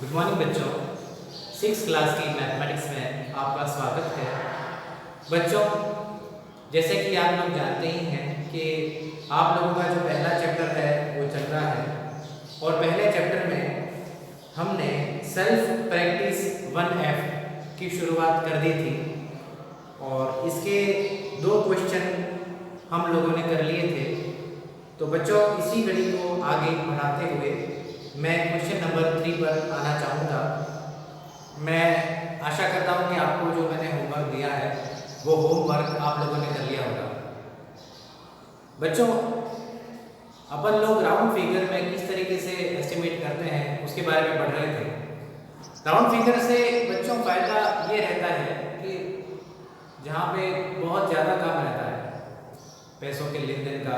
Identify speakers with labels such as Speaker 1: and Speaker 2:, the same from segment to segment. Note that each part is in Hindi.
Speaker 1: गुड मॉर्निंग बच्चों। 6th क्लास की मैथमेटिक्स में आपका स्वागत है। बच्चों, जैसे कि आप लोग जानते ही हैं कि आप लोगों का जो पहला चैप्टर है वो चल रहा है और पहले चैप्टर में हमने सेल्फ प्रैक्टिस 1F की शुरुआत कर दी थी और इसके 2 क्वेश्चन हम लोगों ने कर लिए थे। तो बच्चों, इसी कड़ी को आगे बढ़ाते हुए मैं क्वेश्चन नंबर 3 पर आना चाहूँगा। मैं आशा करता हूँ कि आपको जो मैंने होमवर्क दिया है वो होमवर्क आप लोगों ने कर लिया होगा। बच्चों, अपन लोग राउंड फिगर में किस तरीके से एस्टिमेट करते हैं उसके बारे में पढ़ रहे थे। राउंड फिगर से बच्चों फ़ायदा ये रहता है कि जहाँ पे बहुत ज़्यादा काम रहता है पैसों के लेन देन का,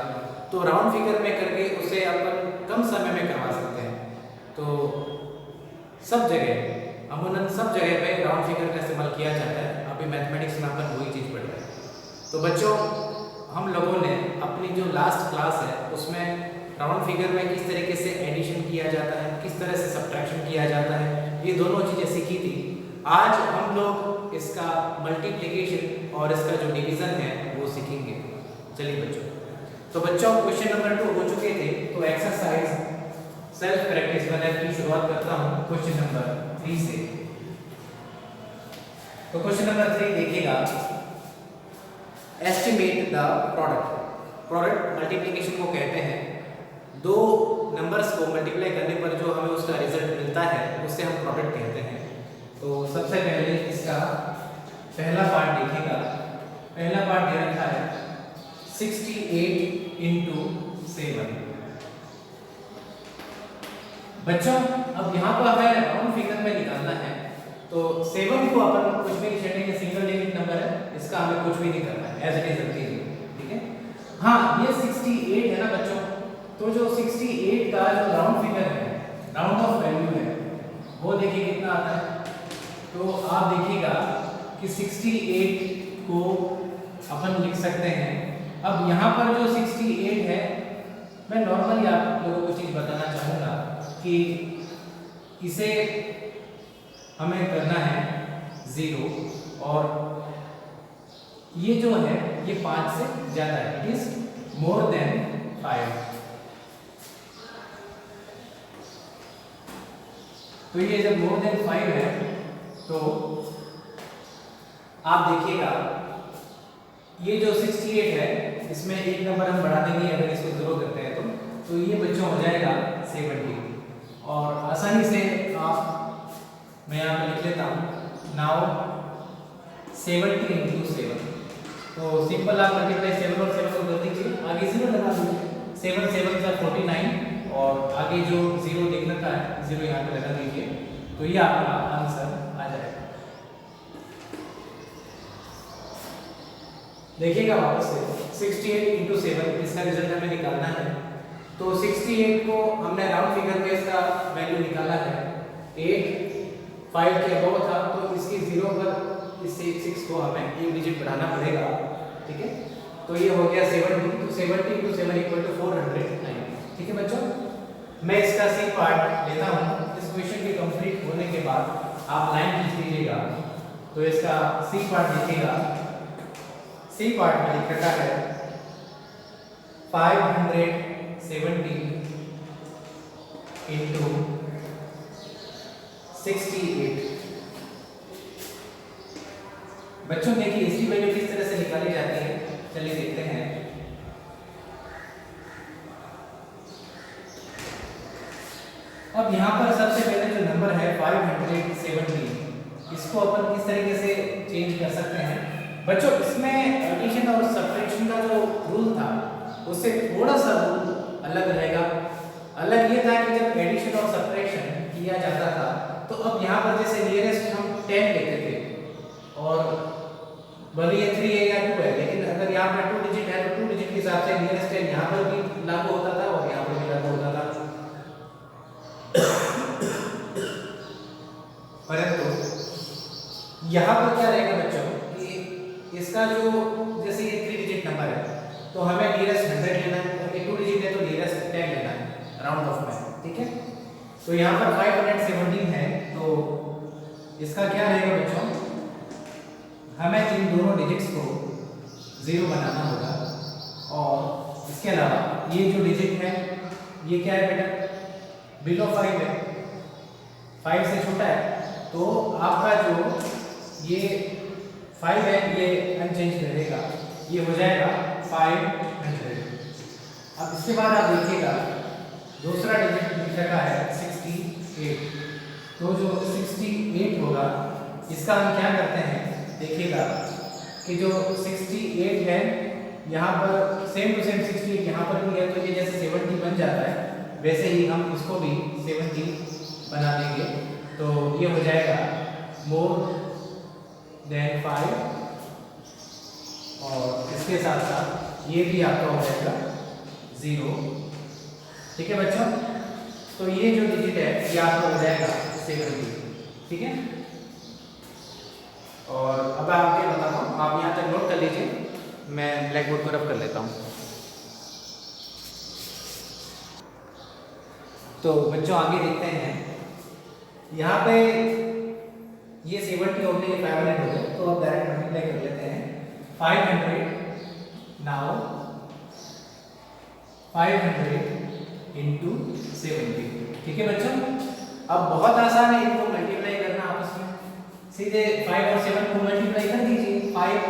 Speaker 1: तो राउंड फिगर में करके उसे अपन कम समय में करवा सकते हैं। तो सब जगह अमूमन सब जगह पे राउंड फिगर का इस्तेमाल किया जाता है। अभी मैथमेटिक्स में अपन वही चीज़ पढ़ रहे हैं। तो बच्चों, हम लोगों ने अपनी जो लास्ट क्लास है उसमें राउंड फिगर में किस तरीके से एडिशन किया जाता है, किस तरह से सब्ट्रैक्शन किया जाता है, ये दोनों चीज़ें सीखी थी। आज हम लोग इसका मल्टीप्लिकेशन और इसका जो डिवीज़न है वो सीखेंगे। चलिए बच्चों, तो बच्चों क्वेश्चन नंबर 2 हो चुके थे, तो एक्सरसाइज सेल्फ प्रैक्टिस 1F की शुरुआत करता हूँ क्वेश्चन नंबर 3 से। तो क्वेश्चन नंबर 3 देखिएगा, एस्टिमेट द प्रोडक्ट मल्टीप्लिकेशन को कहते हैं। 2 नंबर्स को मल्टीप्लाई करने पर जो हमें उसका रिजल्ट मिलता है उससे हम प्रोडक्ट कहते हैं। तो सबसे पहले इसका पहला पार्ट देखिएगा। पहला पार्ट दे रखा है 68 × 7। बच्चों, अब यहाँ पर हमें राउंड फिगर में निकालना है, तो 7 को अपन कुछ भी नहीं छेड़ेंगे, सिंगल डिजिट नंबर है, इसका हमें कुछ भी नहीं करना है, एज इट इज रखते हैं। ठीक है। हाँ, ये 68 है ना बच्चों, तो जो 68 का जो राउंड फिगर है, राउंड ऑफ वैल्यू है, वो देखिए कितना आता है। तो आप देखिएगा कि 68 को अपन लिख सकते हैं। अब यहाँ पर जो 68 है, मैं नॉर्मली आप लोगों को चीज़ बताना चाहूँगा कि इसे हमें करना है 0 और ये जो है ये 5 से ज़्यादा है, इट इज मोर देन 5। तो ये जब मोर देन 5 है तो आप देखिएगा ये जो 68 है इसमें एक नंबर हम बढ़ा देंगे, अगर इसको 0 करते हैं तो ये बच्चों हो जाएगा 70। और आसानी से मैं यहाँ पे लिख लेता हूँ नाउ 70 × 7। तो सिंपल आप मल्टीप्लाई 7 और 7 को कर दीजिए, आगे 0 लगा दीजिए। 7 7 × 49 और आगे जो 0 देखना था 0 यहाँ पे लगा दीजिए, तो ये आपका आंसर आ जाएगा। देखिएगा वापस से 68 × 7 इसका रिजल्ट हमें निकालना है। तो 68 को हमने राउंड फिगर में इसका वैल्यू निकाला है, 8 5 के अबव था, तो इसकी 0 पर इस 6 को हमें एक डिजिट बढ़ाना पड़ेगा। ठीक है। तो ये हो गया 70, तो 70 × 7 = 490। ठीक है बच्चों, मैं इसका सी पार्ट लेता हूँ। इस क्वेश्चन के कंप्लीट होने के बाद आप लाइन खींच लीजिएगा। तो इसका सी पार्ट देखिएगा। सी पार्ट में लिख रखा है 570 × 68। बच्चों देखिए इसकी वैल्यू किस तरह से निकाली जाती है, चलिए देखते हैं। अब यहाँ पर सबसे पहले जो नंबर है 570, इसको अपन किस तरीके से चेंज कर सकते हैं। बच्चों, इसमें एडिशन और सब्ट्रैक्शन का जो रूल था उससे थोड़ा सा रूल अलग रहेगा। अलग ये था कि जब एडिशन और सब्ट्रैक्शन किया जाता था तो अब यहाँ पर जैसे नियरेस्ट हम 10 लेते थे और भले ये 3 है या 2 है, लेकिन अगर यहाँ पर 2 डिजिट है तो 2 डिजिट के हिसाब से नियरेस्ट 10 यहाँ पर भी लागू होता था और यहाँ पर भी लागू होता था। परंतु यहाँ पर क्या रहेगा बच्चों कि इसका जो जैसे ये 3 डिजिट नंबर है तो हमें नियरेस्ट 100 लेना है और ये 2 डिजिट है तो नियरेस्ट 10 लेना है राउंड ऑफ में। ठीक है। तो यहाँ पर 517 है, तो इसका क्या रहेगा बच्चों, हमें इन दोनों डिजिट्स को 0 बनाना होगा। और इसके अलावा ये जो डिजिट है ये क्या है बेटा, बिलो 5 है, 5 से छोटा है, तो आपका जो ये 5 है ये अनचेंज रहेगा, ये हो जाएगा 500। अब इसके बाद आप देखिएगा दूसरा डिजिट लिख रखा है 68, तो जो 68 होगा इसका हम क्या करते हैं, देखिएगा कि जो 68 है यहाँ पर सेम टू सेम 68 यहाँ पर भी है, तो ये जैसे 70 बन जाता है वैसे ही हम इसको भी 70 बना देंगे, तो ये हो जाएगा मोर देन 5, और इसके साथ साथ ये भी आपका हो जाएगा 0। ठीक है बच्चों, तो ये जो डिजिट है ये आपका हो जाएगा 70। ठीक है, और अब आपके बताता हूँ, आप यहाँ तक नोट कर लीजिए, मैं ब्लैक बोर्ड को रफ कर लेता हूँ। तो बच्चों आगे देखते हैं, यहाँ पे ये 70 हो गया, 500 हो गया, तो अब डायरेक्ट मल्टीप्लाई कर लेते हैं। 500 नाउ 500 इंटू 70। ठीक है बच्चों, अब बहुत आसान है इनको मल्टीप्लाई करना आपस में, सीधे 5 और 7 को मल्टीप्लाई कर दीजिए। 5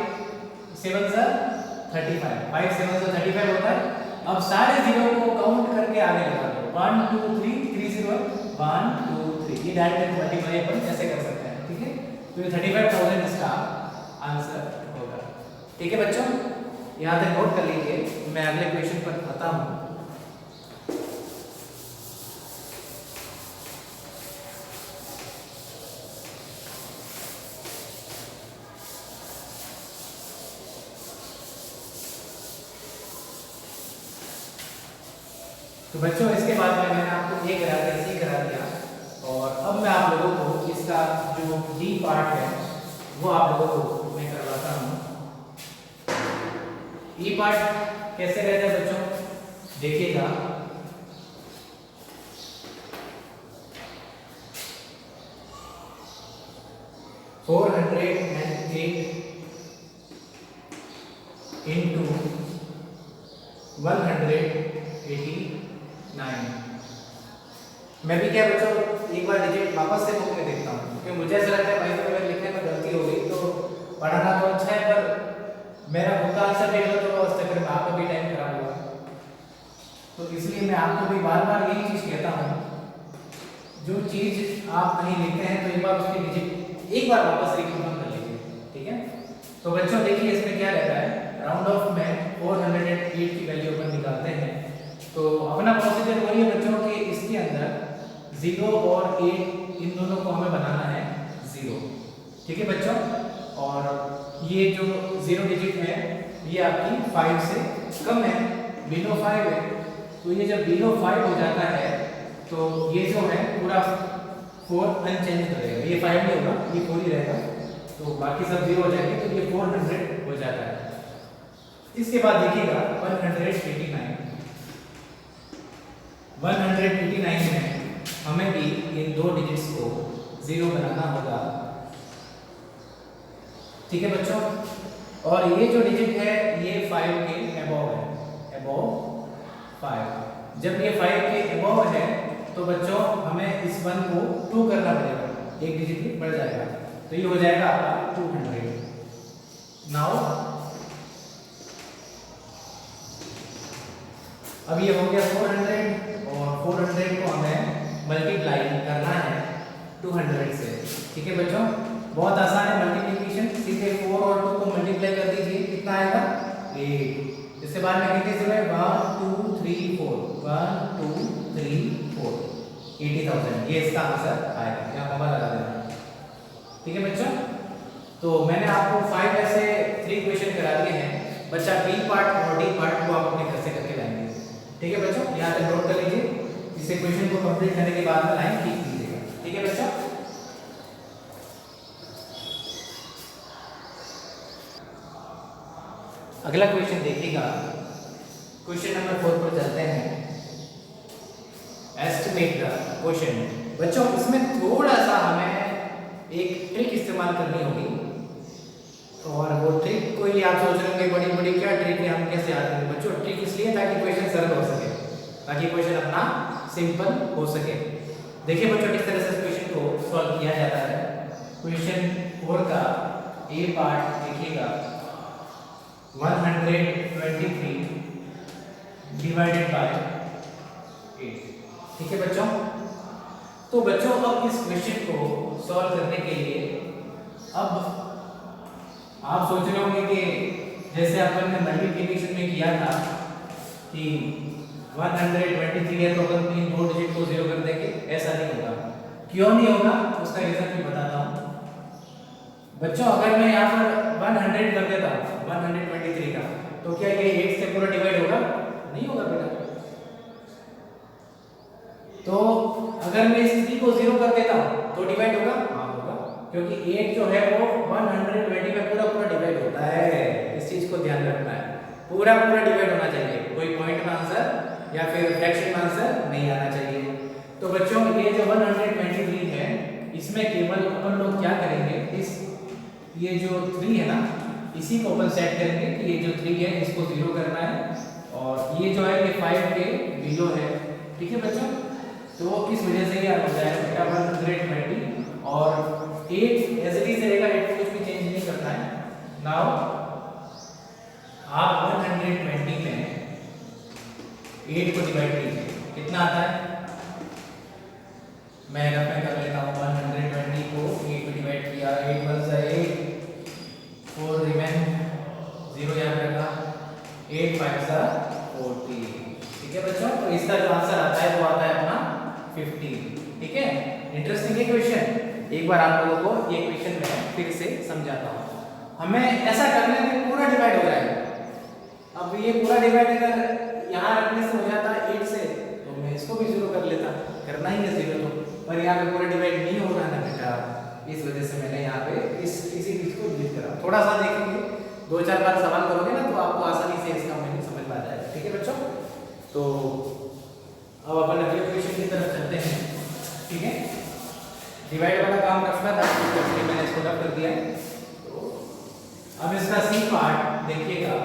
Speaker 1: 7 सा 35, 5 7 सा 35 होता है। अब सारे जीरो को काउंट करके आगे लगा दो, 1 2 3 3 0 1 2 3, ये डायरेक्ट मल्टीप्लाई अपन ऐसे कर सकते हैं। ठीक है, तो ये 35,000 इसका आंसर होगा। ठीक है बच्चों, यहाँ तक नोट कर लीजिए, मैं अगले क्वेश्चन पर आता हूँ। तो बच्चों इसके बाद में मैंने आपको ये करा दिया, सी करा दिया, और अब मैं आप लोगों को इसका जो डी पार्ट है वो आप लोगों को मैं करवाता हूँ। ई पार्ट कैसे रहता है बच्चों, देखिएगा, $408 इंटू 189। मैं भी क्या बच्चों एक बार डिजिट वापस से बुक में देखता हूँ, क्योंकि मुझे ऐसा लगता है भाई तो अगर लिखने में गलती हो गई तो पढ़ाना तो अच्छा है, पर मेरा खुद का आंसर देख लो तो उस चक्कर में आपका भी टाइम खराब हुआ। तो इसलिए मैं आपको भी बार बार यही चीज़ कहता हूँ, जो चीज़ आप नहीं लिखते हैं तो एक बार उसकी डिजिट एक बार वापस रिकन्फर्म कर लीजिए। ठीक है, तो बच्चों देखिए इसमें क्या रहता है, राउंड ऑफ में 408 की वैल्यू अपन निकालते हैं। तो अपना प्रोसीजर वही है बच्चों कि इसके अंदर 0 और 8 इन दोनों को हमें बनाना है 0। ठीक है बच्चों, और ये जो 0 डिजिट है ये आपकी 5 से कम है, बिलो 5 है, तो ये जब बिलो 5 हो जाता है तो ये जो है पूरा 4 अनचेंज रहेगा, ये 5 नहीं होगा, ये 4 ही रहेगा, तो बाकी सब 0 हो जाएंगे, तो ये 400 हो जाता है। इसके बाद देखिएगा 189 में हमें भी इन दो डिजिट्स को 0 बनाना होगा। ठीक है बच्चों, और ये जो डिजिट है ये 5 के अबव है, अबव 5। जब ये 5 के अबव है तो बच्चों हमें इस 1 को 2 करना पड़ेगा, एक डिजिट बढ़ जाएगा, तो ये हो जाएगा आपका 200। नाउ अब ये हो गया 400, और 400 को हमें मल्टीप्लाई करना है 200 से। ठीक है बच्चों, बहुत आसान है मल्टीप्लिकेशन, सीधे 4 और 2 को मल्टीप्लाई कर दीजिए, कितना आएगा 8। इसके बाद में कितने से 1 2 3 4 1 2 3 4 80,000, ये इसका आंसर आएगा, यहाँ कॉमा लगा देना। ठीक है बच्चों, तो मैंने आपको 5 में से 3 क्वेश्चन करा दिए हैं, बच्चा बी पार्ट और डी पार्ट को आप अपने घर से करके लाएंगे। ठीक है बच्चों, यहाँ तक नोट कर लीजिए, इसे क्वेश्चन को कंप्लीट करने के बाद में लाइन ठीक कीजिएगा। ठीक है बच्चों, अगला क्वेश्चन देखिएगा, क्वेश्चन नंबर 4 पर चलते हैं। Estimate the question. बच्चों इसमें थोड़ा सा हमें एक ट्रिक इस्तेमाल करनी होगी, और वो ट्रिक कोई आप सोच रहे होंगे बड़ी बड़ी क्या ट्रिक है, हम कैसे याद करेंगे। बच्चों ट्रिक इसलिए ताकि क्वेश्चन सरल हो सके, ताकि क्वेश्चन अपना सिंपल हो सके। देखिए बच्चों किस तरह से क्वेश्चन को सॉल्व किया जाता है। क्वेश्चन 4 का ए पार्ट देखिएगा, 123 डिवाइडेड बाय 8। ठीक है बच्चों, तो बच्चों अब इस क्वेश्चन को सॉल्व करने के लिए अब आप सोच रहे होंगे कि जैसे अपन ने मल्टीप्लिकेशन में किया था कि 123 है तो अपन इन दो डिजिट को जीरो कर देंगे, ऐसा नहीं होगा। क्यों नहीं होगा उसका रीजन भी बताता हूँ बच्चों। अगर मैं यहाँ पर 100 कर देता हूँ 123 का, तो क्या ये 8 से पूरा डिवाइड होगा? नहीं होगा बेटा। तो अगर मैं इस 3 को जीरो कर देता हूँ तो डिवाइड होगा? हाँ होगा, क्योंकि 8 जो है वो 120 में पूरा पूरा डिवाइड होता है। इस चीज को ध्यान रखना है, पूरा पूरा डिवाइड होना चाहिए, कोई पॉइंट में आंसर या फिर फ्रैक्शन में आंसर नहीं आना चाहिए। तो बच्चों ये जो 123 है, इसमें केवल अपन लोग क्या करेंगे, इस ये जो 3 है ना, इसी को अपन सेट करेंगे कि ये जो 3 है इसको जीरो करना है, और ये जो है ये 5 के बिलो है। ठीक है बच्चों, तो इस वजह से ये हो जाएगा 120 और 8 एज इट इज रहेगा, 8 को कुछ भी चेंज नहीं करना है। नाउ आप 120 में 8 को डिवाइड कीजिए, कितना आता है? मैं रफ में कर लेता हूँ। 120 को 8 को डिवाइड किया, 8 1 से 8, 4 रिमेन, 0 याद रखा, 8 5 से 40। ठीक है बच्चों, तो इसका जो आंसर आता है वो आता है अपना 15। ठीक है, इंटरेस्टिंग है क्वेश्चन। एक बार आप लोगों को ये क्वेश्चन मैं फिर से समझाता हूँ। हमें ऐसा करना है कि पूरा डिवाइड हो जाएगा। अब ये पूरा डिवाइड अगर यहाँ रखने से हो जाता है 8 से, तो मैं इसको भी जीरो कर लेता, करना ही है जीरो तो, पर यहाँ पे पूरा डिवाइड नहीं हो रहा ना बेटा, इस वजह से मैंने यहाँ पे इसी चीज को डिलीट करा। थोड़ा सा देखेंगे, 2-4 बार सवाल करोगे ना तो आपको आसानी से इसका मीनिंग समझ में आ जाएगा। ठीक है बच्चों, तो अब अपन अगले क्वेश्चन की तरफ चलते हैं। ठीक है, डिवाइड वाला काम रखना था, इसलिए मैंने इसको रख कर दिया है। तो अब इसका सी पार्ट देखिएगा,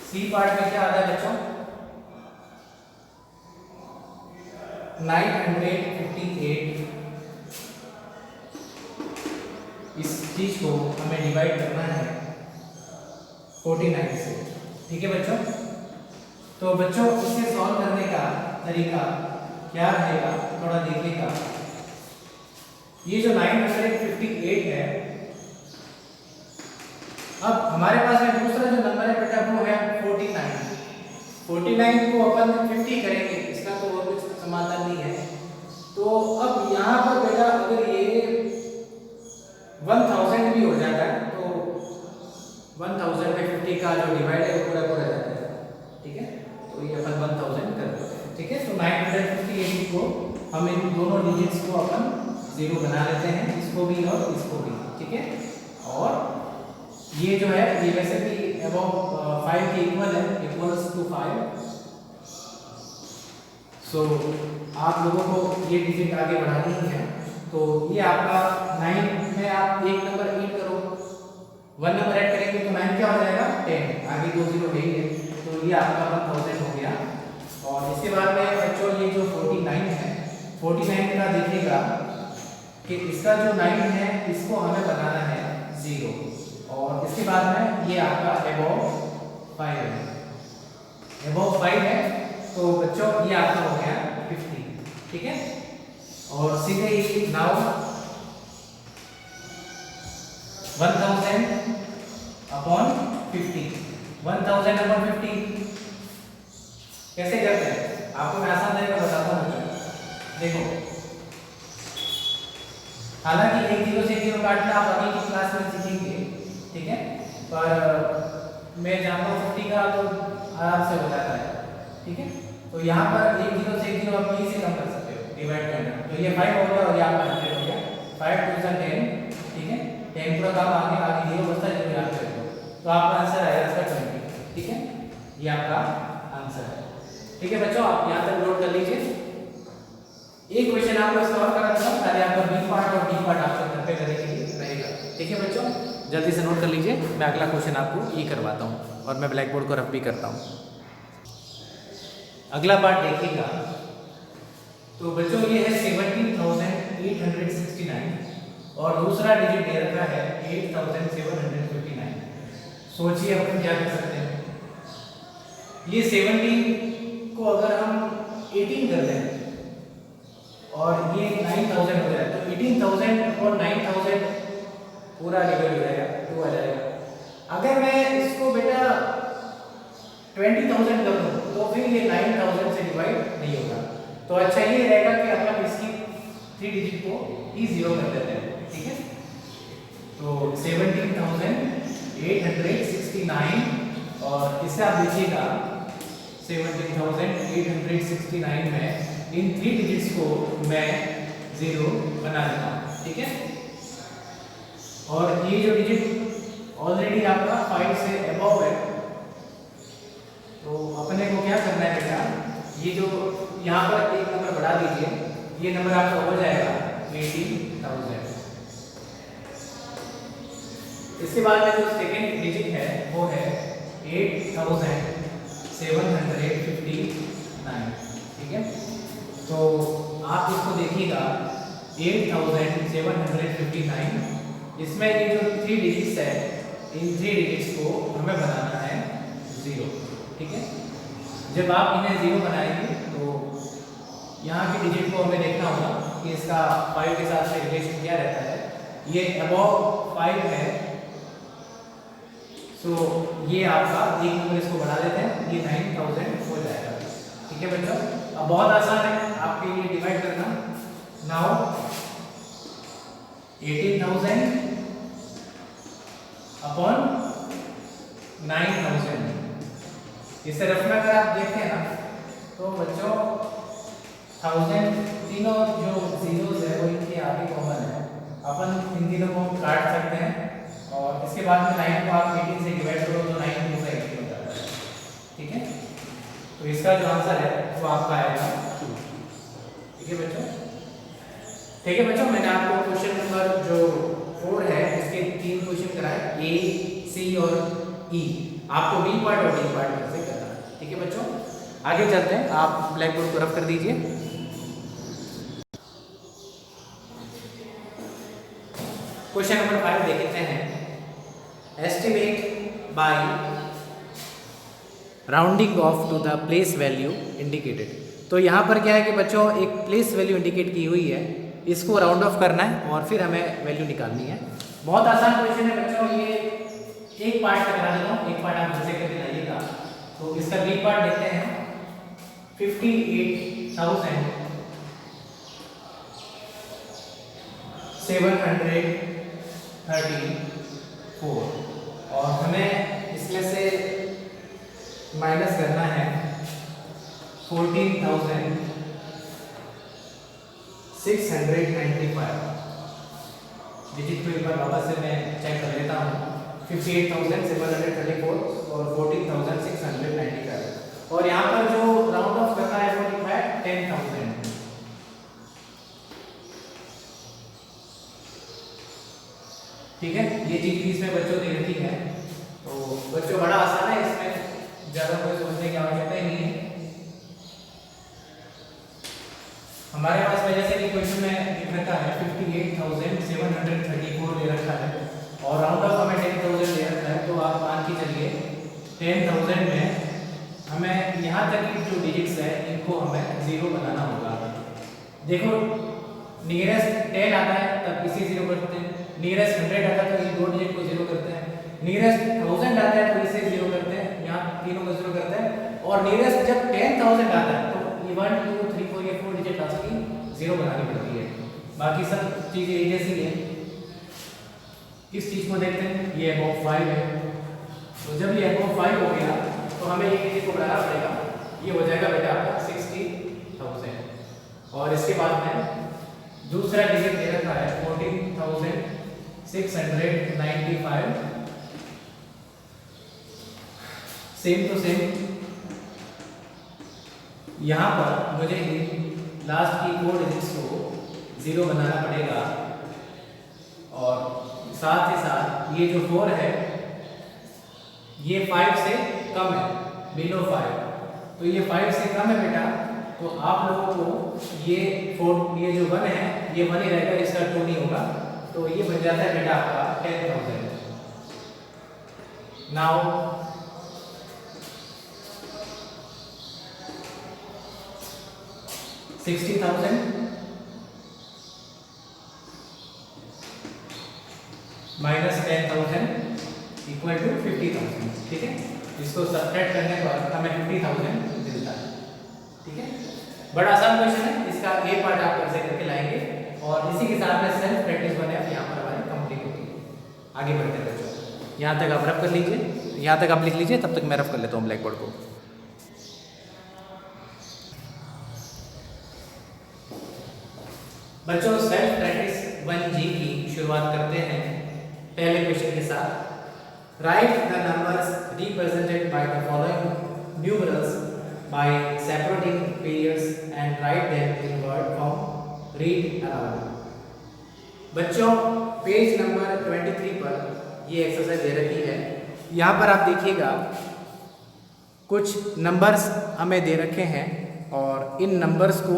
Speaker 1: सी पार्ट में क्या आता है बच्चों? 958। इस चीज को हमें डिवाइड करना है 49 से। ठीक है बच्चों, तो बच्चों इसे सॉल्व करने का तरीका क्या रहेगा थोड़ा देखिएगा। ये जो 958 है, अब हमारे पास में दूसरा जो नंबर है बेटा वो है 49। 49 को अपन 50 करेंगे, इसका तो और कुछ समाधान नहीं है। तो अब यहाँ पर बेटा अगर ये 1000 भी हो जाता है तो 1000 पे 50 का जो डिवाइड है वो पूरा पूरा जाता है। ठीक है, तो ये अपन 1000 कर देते हैं। ठीक है, तो 958 को हम इन दोनों डिजिट्स को अपन जीरो बना लेते हैं, इसको भी और इसको भी। ठीक है, और ये जो है ये वैसे भी अबव 5 के इक्वल है, इक्वल्स टू 5। सो आप लोगों को ये डिजिट आगे बढ़ानी ही है। तो ये आपका 9 में आप एक नंबर ऐड करो, 1 नंबर ऐड करेंगे तो 9 क्या हो जाएगा? 10। आगे 2 जीरो है, तो ये आपका 1000 हो गया। और इसके बाद में बच्चों ये जो 49 है, 49 का देखिएगा कि इसका जो 9 है इसको हमें बनाना है 0, और इसके बाद में ये आपका अबव 5 है, अबव 5 है, तो बच्चों ये आपका हो गया 50। ठीक है, और सीधे ही नाउ 1000 अपॉन 50, 1000 अपॉन 50 कैसे करते हैं आपको मैं आसान तरीका बताता हूँ। देखो, हालांकि एक जीरो से जीरो काटना आप अभी की क्लास में सीखेंगे, ठीक है, पर मैं जानता हूँ 50 का तो आराम से हो जाता है। ठीक है, तो यहाँ पर एक जीरो से जीरो आप यहीं से कम कर सकते हो डिवाइड करना, तो ये 5 हो गया और ये आपका 100 हो गया, 5 2 10। ठीक है, 10 पूरा काम आगे आगे जीरो बचता है, जीरो याद कर दो, तो आपका आंसर आएगा इसका 20। ठीक है, ये आपका आंसर है। ठीक है बच्चों, आप यहाँ तक नोट कर लीजिए। आपको सॉल्व करा दूंगा, खाली आपका बी पार्ट और डी पार्ट आपको घर पे करने के लिए रहेगा। ठीक है बच्चों, जल्दी से नोट कर लीजिए। मैं अगला क्वेश्चन आपको ये करवाता हूँ और मैं ब्लैक बोर्ड को रफ भी करता हूँ। अगला पार्ट देखिएगा। तो बच्चों ये है 17,869 और दूसरा डिजिट दे रखा है 8,759। सोचिए अपन क्या कर सकते हैं। ये 17 को अगर हम 18 कर दें और ये 9,000 हो जाए तो 18,000 और 9,000 पूरा डिवाइड हो जाएगा, 2 आ जाएगा। अगर मैं इसको बेटा 20,000 कर दूं तो फिर ये 9,000 से डिवाइड नहीं होगा। तो अच्छा ये रहेगा कि अपन इसकी 3 डिजिट को ही 0 कर देते हैं। ठीक है, तो 17,869 और इसे आप लिखिएगा 17,869 में इन 3 डिजिट्स को मैं 0 बना देता हूँ। ठीक है, और ये जो डिजिट ऑलरेडी आपका 5 से अबव है, तो अपने को क्या करना है बेटा, ये जो यहाँ पर एक नंबर बढ़ा दीजिए, ये नंबर आपका हो जाएगा 18,000। इसके बाद में जो सेकेंड डिजिट है वो है 8,759। ठीक है, तो आप इसको देखिएगा 8,759, इसमें ये जो 3 डिजिट्स है, इन 3 डिजिट्स को हमें बनाना है 0। ठीक है, जब आप इन्हें 0 बनाएंगे तो यहाँ की डिजिट को हमें देखना होगा कि इसका 5 के साथ में रिलेशन क्या रहता है। ये अबव 5 है, सो ये आपका एक नंबर इसको बढ़ा देते हैं, ये 9,000 हो जाएगा। ठीक है बच्चों, अब बहुत आसान है आपके लिए डिवाइड करना। नाउ 18,000 अपॉन 9,000, इसे रफ में अगर आप देखते हैं ना तो बच्चों 1000 तीनों जो जीरोस है वो इनके आगे कॉमन है, अपन इन तीनों को काट सकते हैं और इसके बाद में 9 को आप 18 से डिवाइड करो तो 9 2 से 18 हो जाता है। ठीक है, तो इसका जो आंसर है वो आपका आएगा 2। ठीक है बच्चों, ठीक है बच्चों, मैंने आपको क्वेश्चन नंबर जो 4 है इसके 3 क्वेश्चन कराए, ए, सी और ई। आपको बी पार्ट और डी पार्ट से करना है। ठीक है बच्चों, आगे चलते हैं, आप ब्लैक बोर्ड को रफ कर दीजिए। क्वेश्चन नंबर 5 देखते हैं। Estimate by rounding off to the place value indicated. तो यहाँ पर क्या है कि बच्चों एक प्लेस वैल्यू इंडिकेट की हुई है, इसको राउंड ऑफ करना है और फिर हमें वैल्यू निकालनी है। बहुत आसान क्वेश्चन है बच्चों, ये एक पार्ट का करा देता हूँ, एक पार्ट आप जैसे करके लाइएगा। तो इसका बी पार्ट देखते हैं 58,734 और हमें इसमें से माइनस करना है 14,695। डिजिट को एक बार वापस से मैं चेक कर लेता हूँ, 58,734 और 14,695 और यहाँ पर जो राउंड ऑफ करना है वो लिखा है 10,000। ठीक है, ये चीज भी इसमें बच्चों दे रखी है। तो बच्चों बड़ा आसान है, इसमें ज्यादा कोई सोचने की आवश्यकता ही नहीं है। हमारे पास वजह से कि क्वेश्चन में लिख रखा है 58,734 ले रखा है और राउंड ऑफ हमें 10,000 ले रखा है। तो आप मान के चलिए 10,000 में हमें यहाँ तक की जो डिजिट्स है इनको हमें 0 बनाना होगा। देखो नियरेस्ट 10 आता है तब इसे 0 करते हैं, नियरेस्ट 100 आता है तो ये 2 डिजिट को 0 करते हैं, नियरेस्ट 1000 आता है तो इसे 0 करते हैं, यहाँ तीनों को 0 करते हैं और नियरेस्ट जब 10,000 आता है तो ये 1 2 3 4 ये 4 डिजिट लास्ट की 0 बनानी पड़ती है। बाकी सब चीजें एक जैसी है। इस चीज को देखते हैं, ये अबव 5 है, तो जब ये अबव 5 हो गया तो हमें एक डिजिट को बढ़ाना पड़ेगा, ये हो जाएगा बेटा आपका 60,000 और इसके बाद में दूसरा डिजिट दे रखा है 14,695। सेम टू सेम यहाँ पर मुझे लास्ट की 4 डिजिट्स को 0 बनाना पड़ेगा। और साथ ही साथ ये जो 4 है ये 5 से कम है, बिलो 5। तो ये 5 से कम है बेटा, तो आप लोगों को ये जो 1 है ये 1 ही रहेगा, इसका 2 नहीं होगा। तो ये बन जाता है बेटा आपका 10,000। Now $60,000 minus 10,000 equal to 50,000। ठीक है, इसको सब्ट्रैक्ट करने पर हमें 50,000 मिलता है। ठीक है, बड़ा आसान क्वेश्चन है, इसका ए पार्ट आप ऐसे करके लाएंगे और इसी के साथ में सेल्फ प्रैक्टिस बने यहाँ पर हमारी कंप्लीट होगी। आगे बढ़ते हैं बच्चों, यहाँ तक आप रफ कर लीजिए, यहाँ तक आप लिख लीजिए, तब तक मैं रफ कर लेता हूँ ब्लैक बोर्ड को। बच्चों सेल्फ प्रैक्टिस 1G की शुरुआत करते हैं पहले क्वेश्चन के साथ। Right the numbers represented by the following numerals bye separating periods and write them in word form. Read aloud. बच्चों पेज नंबर 23 पर ये एक्सरसाइज दे रखी है। यहाँ पर आप देखिएगा कुछ नंबर्स हमें दे रखे हैं और इन नंबर्स को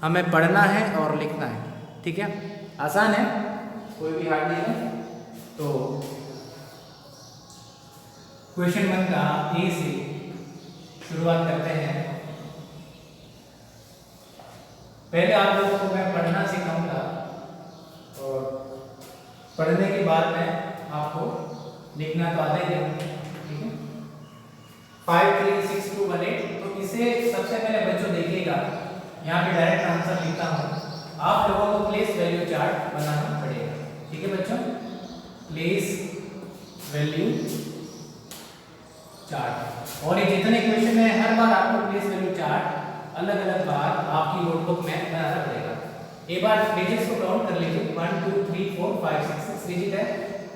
Speaker 1: हमें पढ़ना है और लिखना है। ठीक है, आसान है, कोई भी हार्ड नहीं है। तो क्वेश्चन 1 का ए से शुरुआत करते हैं। पहले आप लोगों को मैं पढ़ना सिखाऊंगा और पढ़ने के बाद में आपको लिखना तो आता ही है। ठीक है, 5 3 6 2 1 8। तो इसे सबसे पहले बच्चों देखिएगा, यहाँ पे डायरेक्ट आंसर लिखता हूँ। आप लोगों को प्लेस वैल्यू चार्ट बनाना पड़ेगा। ठीक है बच्चों, प्लेस वैल्यू चार्ट। और ये जितने क्वेश्चन है हर बार आपको प्लेस वैल्यू चार्ट अलग अलग बार आपकी नोटबुक में बनाना पड़ेगा। एक बार डिजिट्स को काउंट कर लीजिए, 1 2 3 4 5 6 डिजिट है,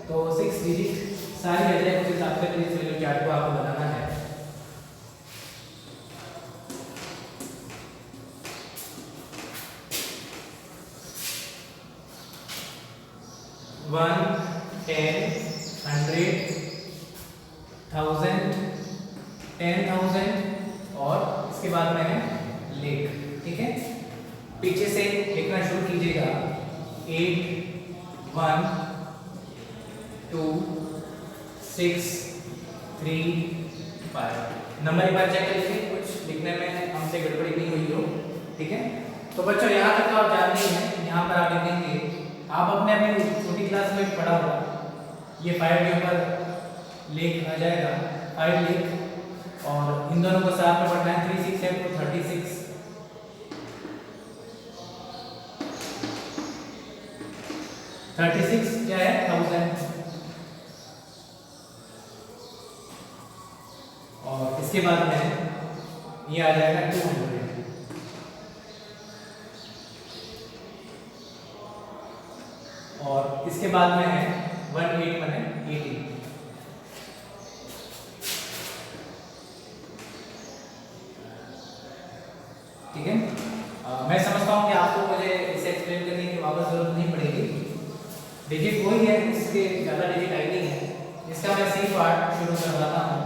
Speaker 1: तो 6 डिजिट सारी आ जाए, उस हिसाब से प्लेस वैल्यू चार्ट को आपको बनाना है। वन 10 100 1000 10,000 और इसके बाद में है लेख। ठीक है, पीछे से लिखना शुरू कीजिएगा। 8 1 2 6 3 5। नंबर एक बार चेक कर लीजिए, कुछ लिखने में हमसे गड़बड़ी नहीं हुई हो। ठीक है, तो बच्चों यहाँ तक तो आप जानते ही हैं। यहाँ पर आप लिखेंगे, आप अपने अपनी छोटी क्लास में पढ़ा होगा, ये 5 के ऊपर लेख आ जाएगा, 5 लेख, और इन दोनों को साथ में पढ़ना है। 3 6 है तो 36। 36 क्या है, 1000। और इसके बाद में ये आ जाएगा 200। और इसके बाद में है 1 8 1 80। ठीक है, मैं समझता हूँ कि आपको मुझे इसे एक्सप्लेन करने की वापस जरूरत नहीं पड़ेगी। डिजिट वही है, इसके ज़्यादा डिजिट आई नहीं है। इसका मैं सी पार्ट शुरू करवाता हूँ।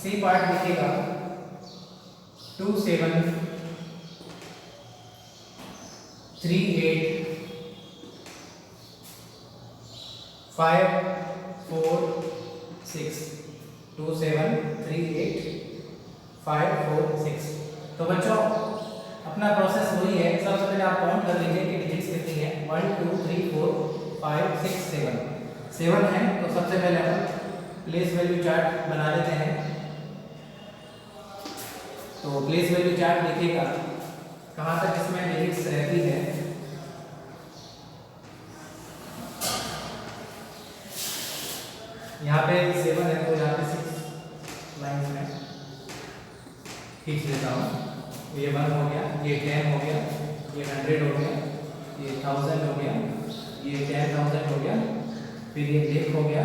Speaker 1: सी पार्ट लिखिएगा 2 7 3 8 5 4 6। 2 7 3 8 5 4 6। तो बच्चों अपना प्रोसेस वही है। सबसे पहले आप काउंट कर लीजिए कि डिजिट्स कितनी है। 1 2 3 4 5 6 7 7 है। तो सबसे पहले हम प्लेस वैल्यू चार्ट बना लेते हैं। तो प्लेस वैल्यू चार्ट लिखिएगा कहाँ तक इसमें डिजिट्स रहती है। यहाँ पे 7 है तो यहाँ पे 6 लाइन्स में खींच लेता हूँ। ये 1 हो गया, ये 10 हो गया, ये 100 हो गया, ये 1000 हो गया, ये 10,000 हो गया, फिर ये लेख हो गया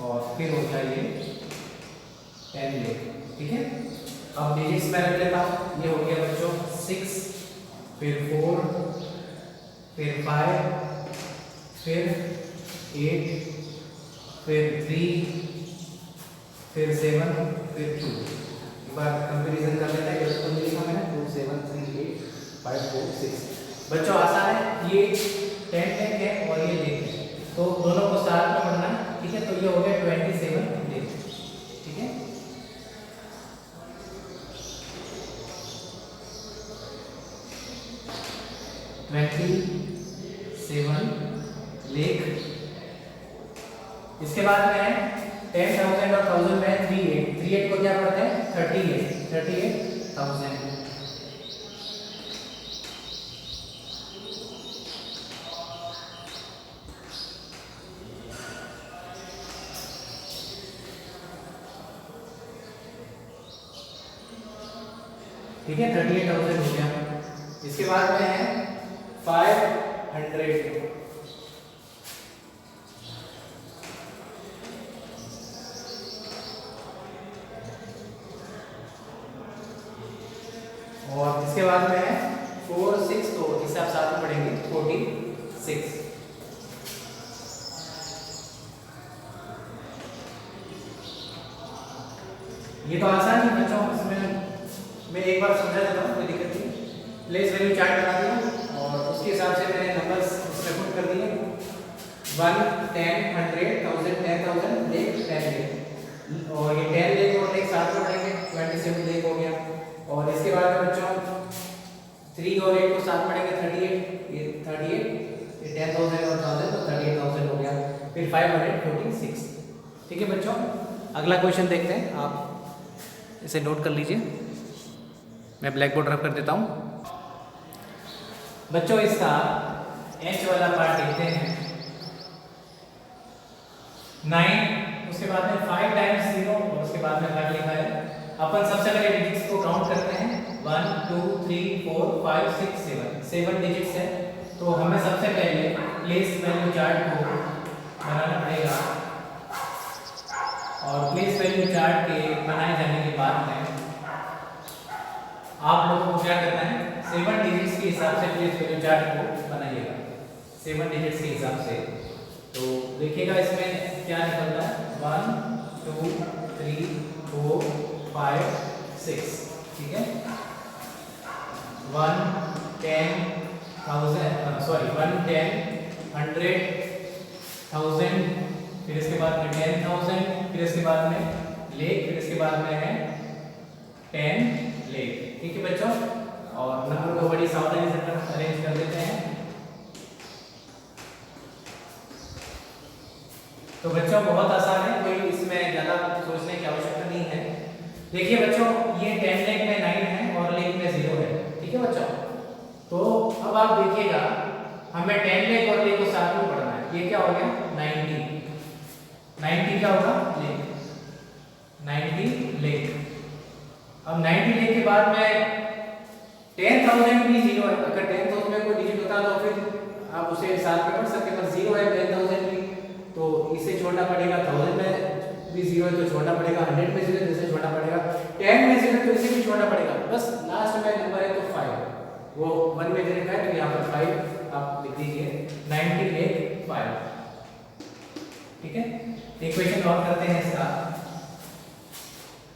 Speaker 1: और फिर हो गया ये 10 लेख। ठीक है, अब डिजिट्स में रख लेता हूँ। ये हो गया बच्चों 6, फिर 4, फिर 5, फिर 8, फिर 3, फिर 7, फिर 2। एक बार कंपैरिजन कर लेते हैं। तो लिखा मैंने 2 7 3 8 5 4 6। बच्चों आसान है, ये 10 लेख है और ये लेख है, तो दोनों को साथ में पढ़ना है, ठीक है। तो ये हो गया 27 लेख, ठीक है। लेख। इसके बाद में है 10,000 और 1000 में 38 को क्या पढ़ते हैं 38,000। ठीक है, 38,000 हो गया। इसके बाद में है 500। और इसके बाद में है 4 6, तो इसे आप साथ में पढ़ेंगे 46। ये तो आसान ही बच्चों, इसमें मैं एक बार समझा देता हूँ, कोई दिक्कत नहीं। प्लेस वैल्यू चार्ट बना दिया और उसके हिसाब से मैंने नंबर्स उसमें पुट कर दिए। 1 10 100 1000 10,000 लेख 10 लेख, और ये 10 लेख और लेख साथ में पढ़ेंगे 27 लेख हो गया। और इसके बाद में बच्चों 3 और 8 को साथ पढ़ेंगे 38, ये 38, ये 10,000 और 1000 तो 38,000 हो गया। फिर 546। ठीक है बच्चों, अगला क्वेश्चन देखते हैं, आप इसे नोट कर लीजिए। मैं ब्लैक बोर्ड रफ कर देता हूँ। बच्चों इसका h वाला पार्ट देखते हैं 9, उसके बाद में 5 टाइम्स 0 और उसके बाद में 5 लिखा है। अपन सबसे पहले डिजिट्स को काउंट करते हैं 1 2 3 4 5 6 7 डिजिट्स है। तो हमें सबसे पहले प्लेस वैल्यू चार्ट को बनाना पड़ेगा, और प्लेस वैल्यू चार्ट के बनाए जाने के बाद में आप लोगों को क्या करना है, 7 डिजिट्स के हिसाब से प्लेस वैल्यू चार्ट को बनाइएगा, 7 डिजिट्स के हिसाब से। तो देखिएगा इसमें क्या निकल रहा है, 1 2 3 4 5 6, ठीक है। 1 10 1000 सॉरी 1 10 100 1000, फिर इसके बाद में 10,000, फिर इसके बाद में लेख, फिर इसके बाद में है 10 लेख। ठीक है बच्चों, और नंबर को बड़ी सावधानी से अरेंज कर देते हैं। तो बच्चों बहुत आसान है, कोई इसमें ज़्यादा सोचने की आवश्यकता नहीं है। देखिए बच्चों, ये 10 लेख में 9 है और लेख में 0 है, ठीक है बच्चों। तो अब आप देखिएगा, हमें 10 लेख और लेख को साथ में पढ़ना है। ये क्या हो गया 90 क्या होगा लेख, 90 लेख। अब 90 लेख के बाद में 10,000 भी 0 है। अगर 10,000 में कोई डिजिट होता तो फिर आप उसे साथ में पढ़ सकते, पर 0 है 10,000 भी, तो इससे छोटा पड़ेगा। 1000 में भी 0 है तो छोटा पड़ेगा, 100 में 0 है तो इससे छोटा पड़ेगा, 10 में 0 है तो इससे भी छोटा पड़ेगा। बस लास्ट में नंबर है तो 5, वो 1 में दे रखा है तो यहाँ पर 5 आप लिख दीजिए, 90 लेख 5। ठीक है, एक क्वेश्चन और करते हैं इसका।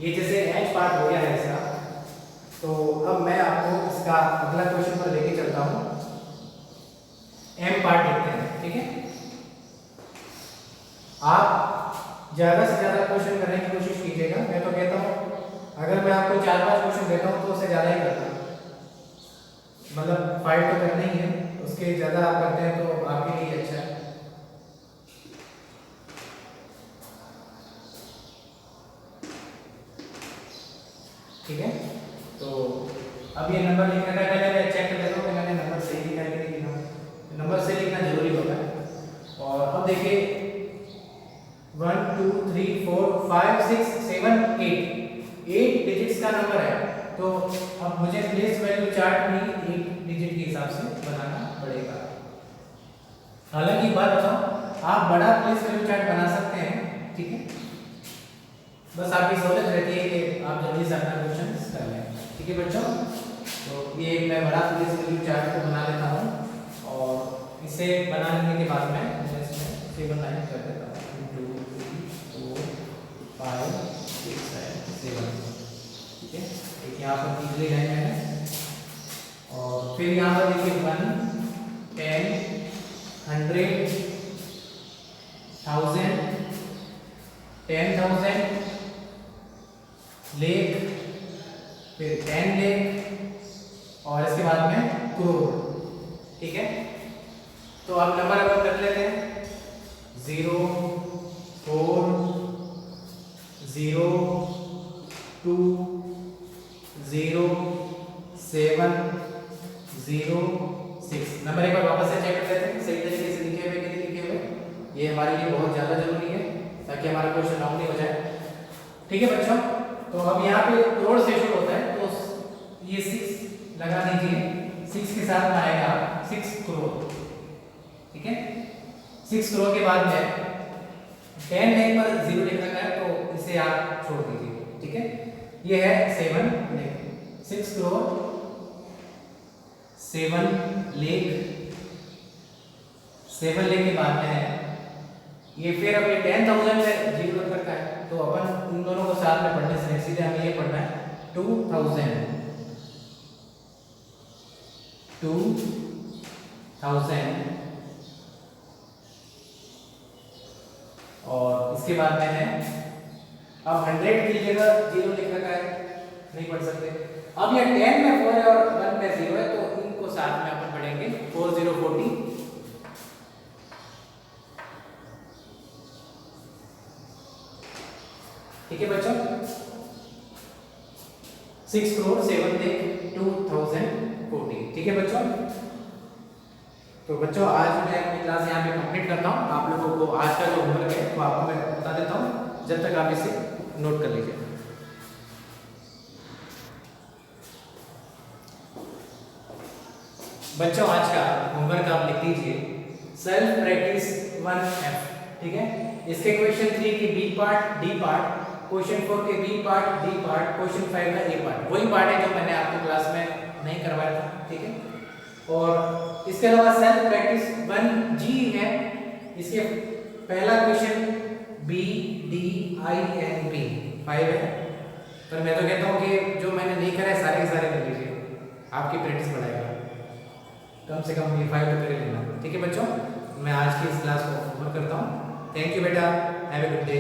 Speaker 1: ये जैसे एच पार्ट हो गया है इसका, तो अब मैं आपको इसका अगला क्वेश्चन पर लेके चलता हूँ। एम पार्ट देखते हैं, ठीक है। आप ज्यादा से ज्यादा क्वेश्चन करने की कोशिश कीजिएगा। मैं तो कहता हूँ अगर मैं आपको 4-5 क्वेश्चन देता हूँ तो उससे ज्यादा ही करता हूँ, मतलब 5 तो करना ही है, उसके ज्यादा आप करते हैं तो आपके लिए अच्छा है। ठीक है, तो अब ये नंबर लिखने का पहले मैं चेक कर लेता हूँ कि मैंने नंबर सही लिखा है कि नहीं लिखा। नंबर सही लिखना जरूरी होता है। और अब देखिए 1 2 3 4 5 6 7 8 डिजिट्स का नंबर है। तो अब मुझे प्लेस वैल्यू चार्ट भी 8 डिजिट के हिसाब से बनाना पड़ेगा। हालांकि एक बात बताओ, आप बड़ा प्लेस वैल्यू चार्ट बना सकते हैं, ठीक है, बस आपकी सहूलियत रहती है कि आप जल्दी से अपना क्वेश्चन कर लें। ठीक है बच्चों, तो ये मैं बड़ा प्लेस वैल्यू चार्ट को बना लेता हूँ और इसे बना लेने के बाद में मैं इसमें 7 लाइन कर देता हूँ 2 3 4 5 6 7। ठीक है, एक यहाँ पर तीसरी लाइन मैंने, और फिर यहाँ पर देखिए 1 10 100 1000 10,000 लेख, फिर 10 लेख और इसके बाद में करोड़। ठीक है, तो आप नंबर अपन कर लेते हैं 0 4 0 2 0 7 0 6। नंबर एक बार वापस से चेक कर लेते हैं सही तरीके से लिखे हुए कि नहीं लिखे हुए। ये हमारे लिए बहुत ज़्यादा जरूरी है ताकि हमारा क्वेश्चन रॉन्ग नहीं हो जाए। ठीक है बच्चों, तो अब यहाँ पे करोड़ से शुरू होता है तो ये 6 लगा दीजिए, 6 के साथ में आएगा 6 करोड़। ठीक है, 6 करोड़ के बाद में 10 लेख पर 0 लिख रखा है तो इसे आप छोड़ दीजिए। ठीक है, ये है 7 लेख, 6 करोड़ 7 लेख, 7 लेख के बाद में है ये, फिर अब ये 10,000 में 0 रख रखा है तो अपन उन दोनों को साथ में पढ़ने से सीधे हमें ये पढ़ना है 2000 और इसके बाद में है अब 100 की जगह 0 लिख रखा है, नहीं पढ़ सकते। अब ये 10 में 4 है और 1 में 0 है तो इनको साथ में अपन पढ़ेंगे 4040। ठीक है बच्चों, 6 करोड़ 7 लेख 2040। ठीक है बच्चों, तो बच्चों आज मैं अपनी क्लास यहाँ पे कंप्लीट करता हूँ। आप लोगों को आज का जो होमवर्क है वो आपको मैं बता देता हूँ, जब तक आप इसे नोट कर लीजिए। बच्चों आज का होमवर्क आप लिख दीजिए सेल्फ प्रैक्टिस 1F। ठीक है, इसके क्वेश्चन 3 की B part D part, question 4 के B part D part, question 5 का ए पार्ट, वही पार्ट है जो मैंने आपको क्लास में नहीं करवाया था। ठीक है, और इसके अलावा सेल्फ प्रैक्टिस 1G है, इसके पहला question B D I N P 5 है। पर मैं तो कहता हूँ कि जो मैंने नहीं करा है सारे के सारे कर लीजिए, आपकी प्रैक्टिस बढ़ाएगा, कम से कम ये 5 तो कर लेना। ठीक है बच्चों, मैं आज की इस क्लास को ओवर करता हूँ। थैंक यू बेटा, हैव ए गुड डे।